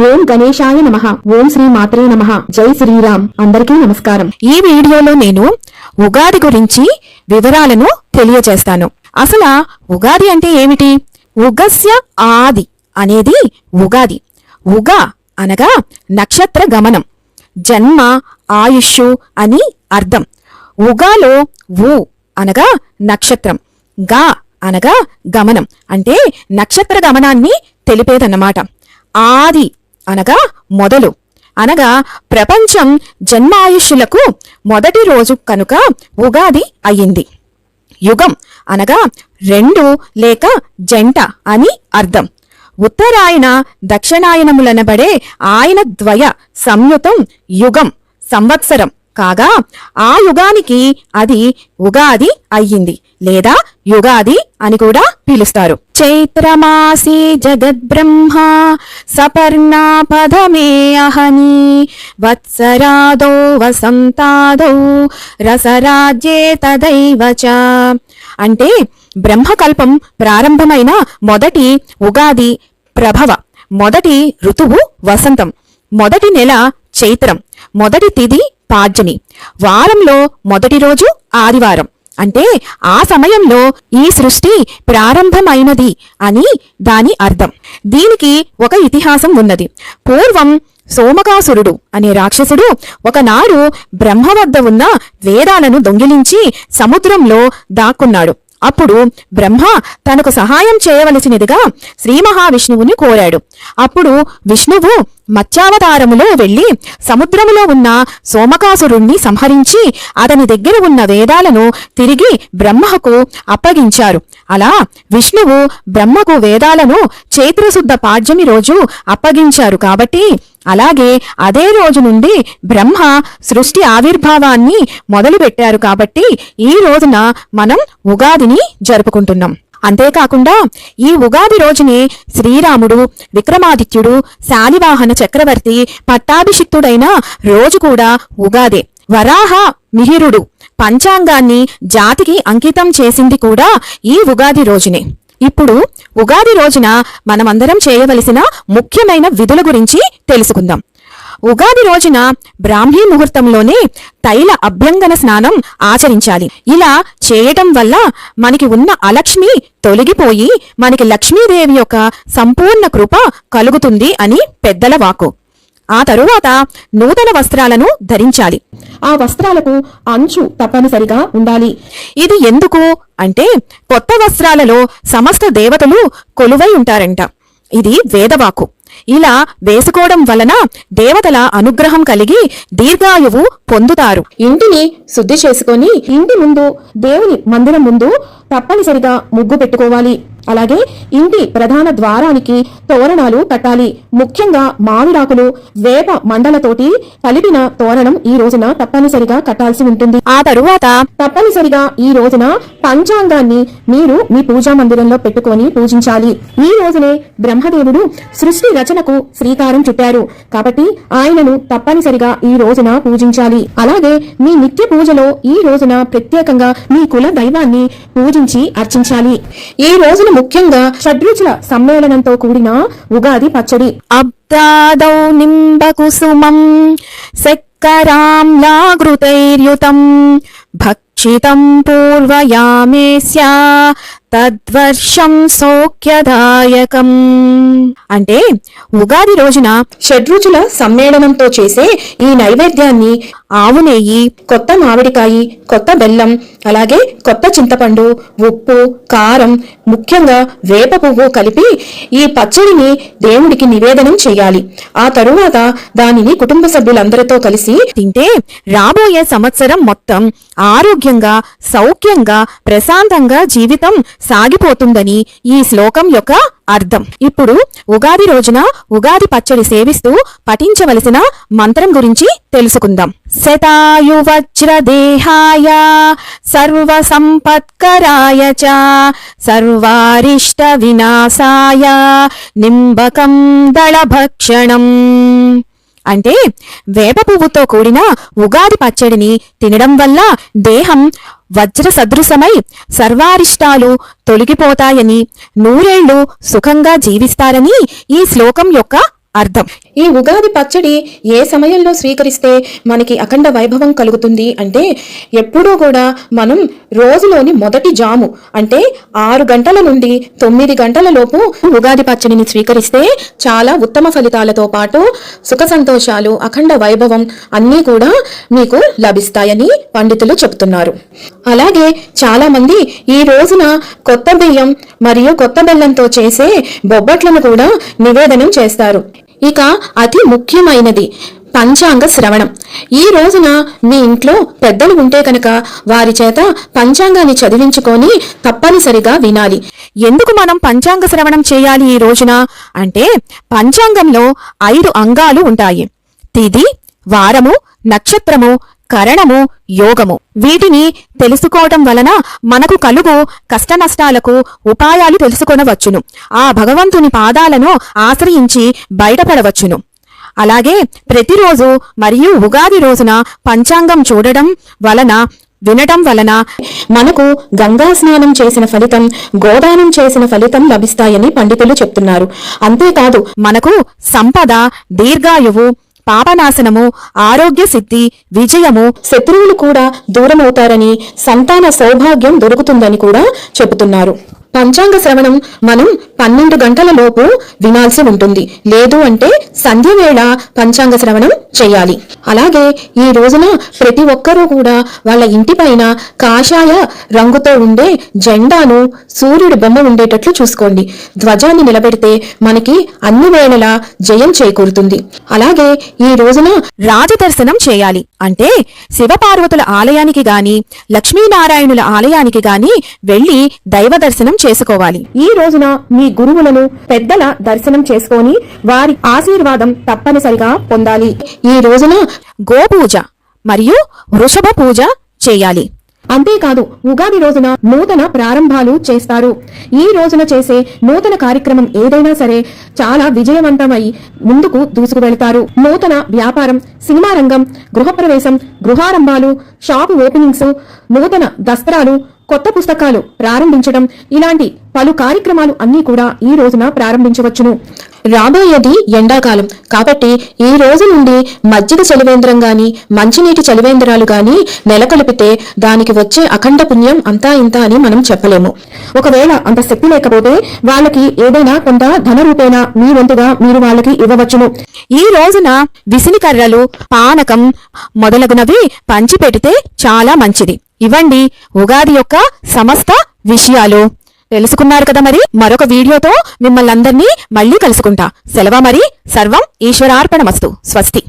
ఓం గణేశాయ నమః. ఓం శ్రీ మాత్రే నమః. జై శ్రీరామ్. అందరికీ నమస్కారం. ఈ వీడియోలో నేను ఉగాది గురించి వివరాలను తెలియజేస్తాను. అసలు ఉగాది అంటే ఏమిటి? ఉగస్య ఆది అనేది ఉగాది. ఉగ అనగా నక్షత్ర గమనం, జన్మ, ఆయుష్షు అని అర్థం. ఉగాలో ఊ అనగా నక్షత్రం, గా అనగా గమనం, అంటే నక్షత్ర గమనాన్ని తెలిపేదన్నమాట. ఆది అనగా మొదలు, అనగా ప్రపంచం జన్మాయుష్యులకు మొదటి రోజు కనుక ఉగాది అయ్యింది. యుగం అనగా రెండు లేక జంట అని అర్థం. ఉత్తరాయణ దక్షిణాయనములనబడే ఆయన ద్వయ సంయుతం యుగం, సంవత్సరం కాగా ఆ యుగానికి అది ఉగాది అయ్యింది లేదా యుగాది అని కూడా పిలుస్తారు. చైత్రమాసే జగద్బ్రహ్మ సపర్ణాపదమే అహని వత్సరాదో వసంతాదో రసరాజ్యే తదైవ చ. అంటే బ్రహ్మకల్పం ప్రారంభమైన మొదటి ఉగాది ప్రభవ, మొదటి ఋతువు వసంతం, మొదటి నెల చైత్రం, మొదటి తిథి పాడ్యమి, వారంలో మొదటి రోజు ఆదివారం. అంటే ఆ సమయంలో ఈ సృష్టి ప్రారంభమైనది అని దాని అర్థం. దీనికి ఒక ఇతిహాసం ఉన్నది. పూర్వం సోమకాసురుడు అనే రాక్షసుడు ఒకనాడు బ్రహ్మ వద్ద ఉన్న వేదాలను దొంగిలించి సముద్రంలో దాక్కున్నాడు. అప్పుడు బ్రహ్మ తనకు సహాయం చేయవలసినదిగా శ్రీ మహావిష్ణువుని కోరాడు. అప్పుడు విష్ణువు మత్స్యావతారములో వెళ్లి సముద్రములో ఉన్న సోమకాసురుణ్ణి సంహరించి అతని దగ్గర ఉన్న వేదాలను తిరిగి బ్రహ్మకు అప్పగించారు. అలా విష్ణువు బ్రహ్మకు వేదాలను చైత్రశుద్ధ పాడ్యమి రోజు అప్పగించారు. కాబట్టి అలాగే అదే రోజు నుండి బ్రహ్మ సృష్టి ఆవిర్భావాన్ని మొదలుపెట్టారు. కాబట్టి ఈ రోజున మనం ఉగాదిని జరుపుకుంటున్నాం. అంతేకాకుండా ఈ ఉగాది రోజునే శ్రీరాముడు, విక్రమాదిత్యుడు, శాలివాహన చక్రవర్తి పట్టాభిషిక్తుడైన రోజు కూడా ఉగాదే. వరాహ మిహిరుడు పంచాంగాన్ని జాతికి అంకితం చేసింది కూడా ఈ ఉగాది రోజునే. ఇప్పుడు ఉగాది రోజున మనమందరం చేయవలసిన ముఖ్యమైన విధుల గురించి తెలుసుకుందాం. ఉగాది రోజున బ్రాహ్మీ ముహూర్తంలోనే తైల అభ్యంగన స్నానం ఆచరించాలి. ఇలా చేయటం వల్ల మనకి ఉన్న అలక్ష్మి తొలగిపోయి మనకి లక్ష్మీదేవి యొక్క సంపూర్ణ కృప కలుగుతుంది అని పెద్దల వాక్కు. ఆ తరువాత నూతన వస్త్రాలను ధరించాలి. ఆ వస్త్రాలకు అంచు తప్పనిసరిగా ఉండాలి. ఇది ఎందుకు అంటే కొత్త వస్త్రాలలో సమస్త దేవతలు కొలువై ఉంటారంట. ఇది వేదవాకు. ఇలా వేసుకోవడం వలన దేవతల అనుగ్రహం కలిగి దీర్ఘాయువు పొందుతారు. ఇంటిని శుద్ధి చేసుకొని ఇంటి ముందు దేవుని మందిరం ముందు తప్పనిసరిగా ముగ్గు పెట్టుకోవాలి. అలాగే ఇంటి ప్రధాన ద్వారానికి తోరణాలు కట్టాలి. ముఖ్యంగా మామిడాకులు, వేప మండలతోటి కలిపిన తోరణం ఈ రోజున తప్పనిసరిగా కట్టాల్సి ఉంటుంది. ఆ తరువాత తప్పనిసరిగా ఈ రోజున పంచాంగాన్ని మీరు మీ పూజా మందిరంలో పెట్టుకొని పూజించాలి. ఈ రోజునే బ్రహ్మదేవుడు సృష్టి రచనకు శ్రీకారం చుట్టారు. కాబట్టి ఆయనను తప్పనిసరిగా ఈ రోజున పూజించాలి. అలాగే మీ నిత్య పూజలో ఈ రోజున ప్రత్యేకంగా మీ కుల దైవాన్ని పూజించి అర్చించాలి. ఈ రోజున ముఖ్యంగా షడ్రుచుల సమ్మేళనంతో కూడిన ఉగాది పచ్చడి. అబ్దాదౌ నింబకుసుమం శక్కరాంలాగృతైర్యుతం భక్షితం పూర్వయామేస్య తద్వర్షం సౌఖ్యదాయకం. అంటే ఉగాది రోజున షడ్రుచుల సమ్మేళనంతో చేసే ఈ నైవేద్యాన్ని ఆవు నెయ్యి, కొత్త మామిడికాయ, కొత్త బెల్లం, అలాగే కొత్త చింతపండు, ఉప్పు, కారం, ముఖ్యంగా వేప పువ్వు కలిపి ఈ పచ్చడిని దేవుడికి నివేదనం చేయాలి. ఆ తరువాత దానిని కుటుంబ సభ్యులందరితో కలిసి తింటే రాబోయే సంవత్సరం మొత్తం ఆరోగ్యంగా, సౌఖ్యంగా, ప్రశాంతంగా జీవితం సాగిపోతుందని ఈ శ్లోకం యొక్క అర్థం. ఇప్పుడు ఉగాది రోజున ఉగాది పచ్చడి సేవిస్తూ పఠించవలసిన మంత్రం గురించి తెలుసుకుందాం. శతాయు వజ్రదేహాయ సర్వ సంపత్కరాయ చ సర్వారిష్ట వినాశాయ నింబకం దళభక్షణం. అంటే వేప పువ్వుతో కూడిన ఉగాది పచ్చడిని తినడం వల్ల దేహం వజ్ర సదృశమై సర్వారిష్టాలు తొలగిపోతాయని, నూరేళ్లు సుఖంగా జీవిస్తారని ఈ శ్లోకం యొక్క అర్థం. ఈ ఉగాది పచ్చడి ఏ సమయంలో స్వీకరిస్తే మనకి అఖండ వైభవం కలుగుతుంది అంటే ఎప్పుడూ కూడా మనం రోజులోని మొదటి జాము అంటే 6 గంటల నుండి 9 గంటల లోపు ఉగాది పచ్చడిని స్వీకరిస్తే చాలా ఉత్తమ ఫలితాలతో పాటు సుఖ సంతోషాలు అఖండ వైభవం అన్నీ కూడా మీకు లభిస్తాయని పండితులు చెబుతున్నారు. అలాగే చాలా మంది ఈ రోజున కొత్త బియ్యం మరియు కొత్త బెల్లంతో చేసే బొబ్బట్లను కూడా నివేదనం చేస్తారు. ఇక అతి ముఖ్యమైనది పంచాంగ శ్రవణం. ఈ రోజున మీ ఇంట్లో పెద్దలు ఉంటే కనుక వారి చేత పంచాంగాన్ని చదివించుకొని తప్పనిసరిగా వినాలి. ఎందుకు మనం పంచాంగ శ్రవణం చేయాలి ఈ రోజున అంటే పంచాంగంలో 5 అంగాలు ఉంటాయి. తిథి, వారము, నక్షత్రము, కరణము, యోగము. వీటిని తెలుసుకోవటం వలన మనకు కలుగు కష్టనష్టాలకు ఉపాయాలు తెలుసుకొనవచ్చును. ఆ భగవంతుని పాదాలను ఆశ్రయించి బయటపడవచ్చును. అలాగే ప్రతిరోజు మరియు ఉగాది రోజున పంచాంగం చూడడం వలన వినటం వలన మనకు గంగా స్నానం చేసిన ఫలితం, గోదానం చేసిన ఫలితం లభిస్తాయని పండితులు చెప్తున్నారు. అంతేకాదు మనకు సంపద, దీర్ఘాయువు, పాపనాశనము, ఆరోగ్య సిద్ధి, విజయము, శత్రువులు కూడా దూరమవుతారని, సంతాన సౌభాగ్యం దొరుకుతుందని కూడా చెబుతున్నారు. పంచాంగ శ్రవణం మనం 12 గంటల లోపు వినాల్సి ఉంటుంది. లేదు అంటే సంధ్య వేళ పంచాంగ శ్రవణం చేయాలి. అలాగే ఈ రోజున ప్రతి ఒక్కరూ కూడా వాళ్ళ ఇంటిపైన కాషాయ రంగుతో ఉండే జెండాను, సూర్యుడి బొమ్మ ఉండేటట్లు చూసుకోండి. ధ్వజాన్ని నిలబెడితే మనకి అన్ని వేళలా జయం చేకూరుతుంది. అలాగే ఈ రోజున రాజదర్శనం చేయాలి. అంటే శివపార్వతుల ఆలయానికి గాని, లక్ష్మీనారాయణుల ఆలయానికి గాని వెళ్లి దైవ దర్శనం చేసుకోవాలి. ఈ రోజున మీ గురువులను, పెద్దల దర్శనం చేసుకొని వారి ఆశీర్వాదం తప్పనిసరిగా పొందాలి. ఈ రోజున గోపూజ మరియు వృషభ పూజ చేయాలి. అంతేకాదు ఉగాది రోజున నూతన ప్రారంభాలు చేస్తారు. ఈ రోజున చేసే నూతన కార్యక్రమం ఏదైనా సరే చాలా విజయవంతమై ముందుకు దూసుకు వెళతారు. నూతన వ్యాపారం, సినిమా రంగం, గృహప్రవేశం, గృహారంభాలు, షాపు ఓపెనింగ్స్, నూతన దస్త్రాలు, కొత్త పుస్తకాలు ప్రారంభించడం ఇలాంటి పలు కార్యక్రమాలు అన్నీ కూడా ఈ రోజున ప్రారంభించవచ్చును. రాబోయేది ఎండాకాలం కాబట్టి ఈ రోజు నుండి మజ్జిగ చలివేంద్రం గాని, మంచినీటి చలివేంద్రాలు గాని నెలకొల్పితే దానికి వచ్చే అఖండ పుణ్యం అంతా ఇంత అని మనం చెప్పలేము. ఒకవేళ అంత శక్తి లేకపోతే వాళ్ళకి ఏదైనా కొంత ధన రూపేణా మీ వంతుగా మీరు వాళ్ళకి ఇవ్వవచ్చును. ఈ రోజున విసిని కర్రలు, పానకం మొదలగునవి పంచి పెడితే చాలా మంచిది. ఇవ్వండి ఉగాది యొక్క సమస్త విషయాలు. తెలుసుకున్నారు కదా మరి. మరొక వీడియోతో మిమ్మల్ని అందరినీ మళ్ళీ కలుసుకుంటా. సెలవు మరి. సర్వం ఈశ్వరార్పణమస్తు. స్వస్తి.